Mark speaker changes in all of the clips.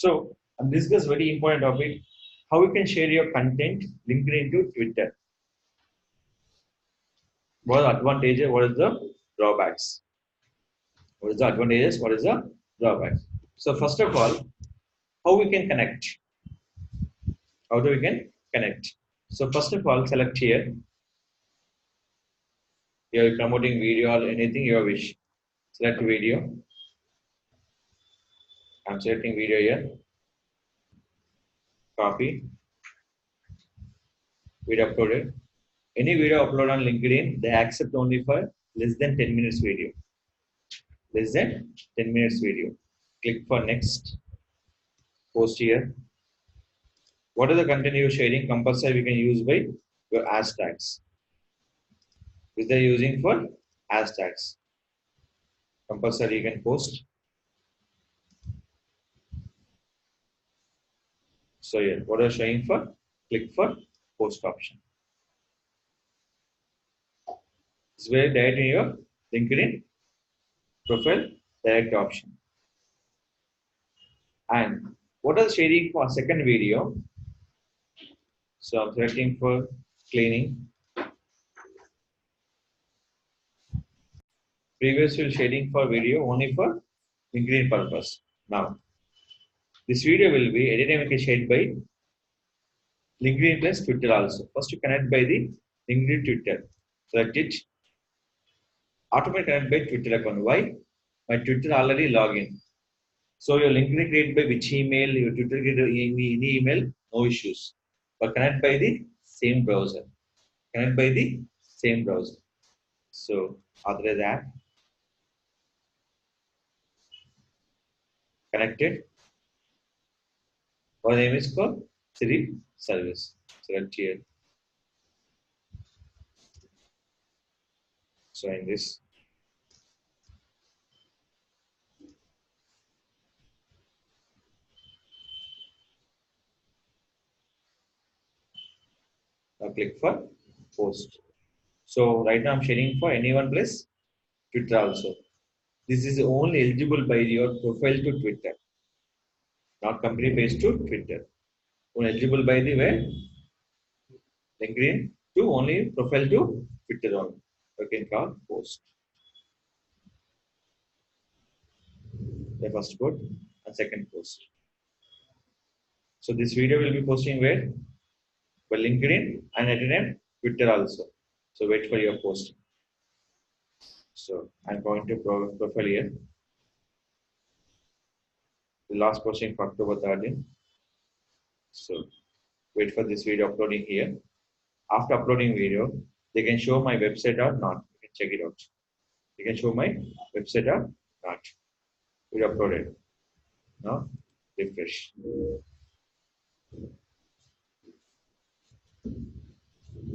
Speaker 1: So and this is very important topic, how you can share your content LinkedIn to Twitter. What are the advantages, what is the drawbacks? What is the advantages, what is the drawbacks? So first of all, how we can connect? How do we can connect? So first of all, select here. You're promoting video or anything you wish. Select video. I'm selecting video here. Copy. Video uploaded. Any video upload on LinkedIn, they accept only for less than 10 minutes video. Less than 10 minutes video. Click for next. Post here. What is the content you're sharing? Compulsory we can use by your hashtags. Which they're using for hashtags. Compulsory you can post. So here, what are you showing for? Click for post option. It's very direct in your LinkedIn profile, direct option. And what is sharing for second video? So I'm selecting for cleaning. Previously shading for video only for LinkedIn purpose. Now, this video will be dynamically shared by LinkedIn plus Twitter also. First, you connect by the LinkedIn Twitter. Select it. Automatically connect by Twitter account. Why? My Twitter already login. So your LinkedIn created by which email, your Twitter created any email, no issues. But connect by the same browser. Connect by the same browser. So authorize that. Connected. Our name is called Siri service. Select here. So in this. Now click for post. So right now I'm sharing for anyone plus Twitter also. This is only eligible by your profile to Twitter, not company page to Twitter. Only eligible by the where LinkedIn to only profile to Twitter only. You can call post. The first post and second post. So this video will be posting where? By LinkedIn and at the end Twitter also. So wait for your posting. So I'm going to profile here. The last posting for October 13. So wait for this video uploading here. After uploading video, they can show my website or not. You can check it out. You can show my website or not. Video uploaded. Now refresh.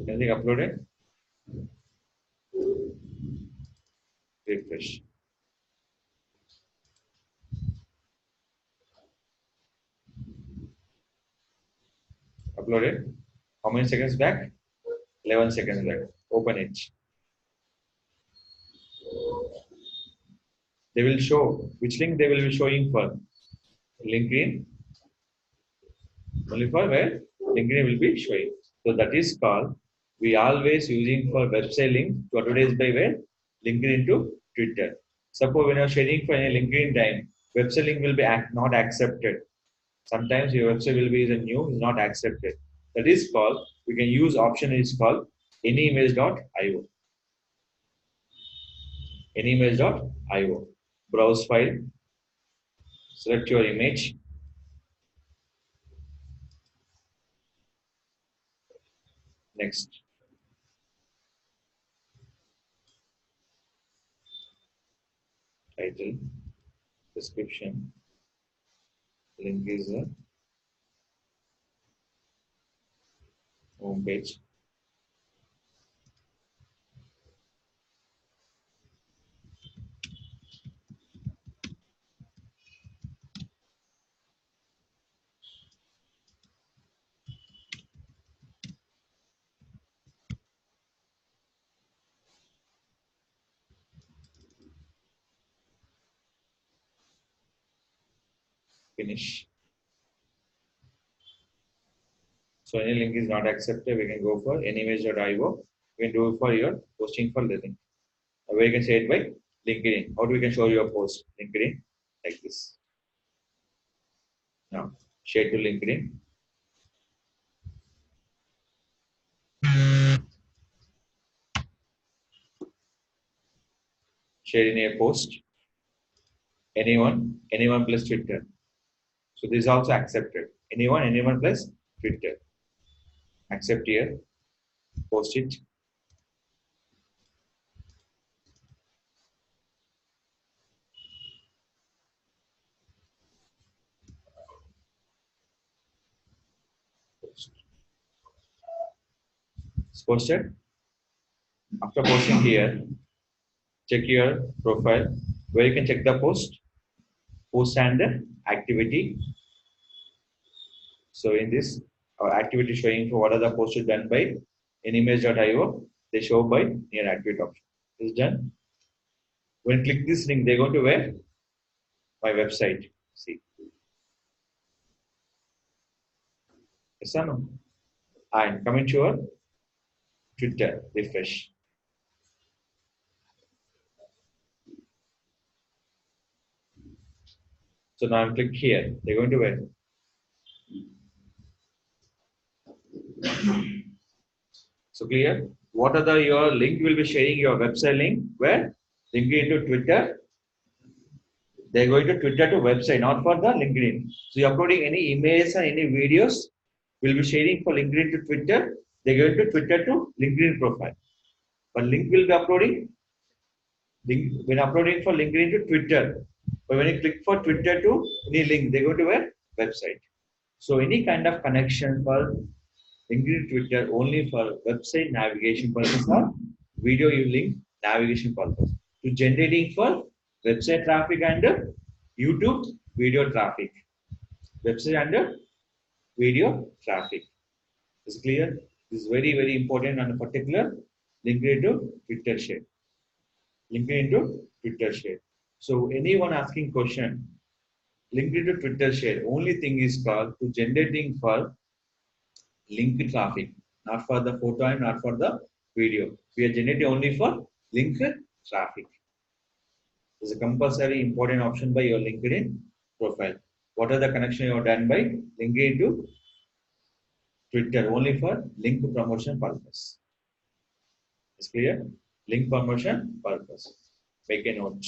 Speaker 1: Anything uploaded? Refresh. Uploaded. How many seconds back? 11 seconds back. Open it. They will show which link they will be showing for LinkedIn. Only for where LinkedIn will be showing. So that is called, we always using for website link to advertise by where LinkedIn to Twitter. Suppose when you are sharing for any LinkedIn time, website link will be not accepted. Sometimes your website will be the new is not accepted. That is called, we can use option is called anyimage.io. Anyimage.io. Browse file. Select your image. Next. Title. Description. Link is the home page. Finish. So any link is not accepted, we can go for anyimage.io. We can do it for your posting for the link. Where you can share it by LinkedIn. How do we can show your post? LinkedIn like this. Now share to LinkedIn. Share in a post. Anyone plus Twitter. So this is also accepted. Anyone plus Twitter. Accept here. Post it. Post. It's posted. After posting here, check your profile where you can check the post and the activity. So in this activity showing for what are the posts done by anyimage.io, they show by near activity option. Is done. When click this link, they go to where? My website. See. Yes or no? And come into your Twitter, refresh. So now I'm click here. They're going to where? So clear? What are your link will be sharing your website link where? Link into Twitter. They're going to Twitter to website, not for the LinkedIn. So you're uploading any images or any videos, will be sharing for LinkedIn to Twitter. They're going to Twitter to LinkedIn profile. But link will be uploading when uploading for LinkedIn to Twitter. But when you click for Twitter to any link, they go to a website. So any kind of connection for LinkedIn Twitter only for website navigation purpose or video you link navigation purpose. To generating for website traffic and YouTube video traffic. Website and video traffic. Is clear? This is very important on a particular LinkedIn to Twitter share. LinkedIn to Twitter share. So anyone asking question, LinkedIn to Twitter share, only thing is called to generating for link traffic, not for the photo and not for the video. We are generating only for link traffic. This is a compulsory important option by your LinkedIn profile. What are the connection you have done by LinkedIn to Twitter? Only for link promotion purpose. Is clear? Link promotion purpose. Make a note.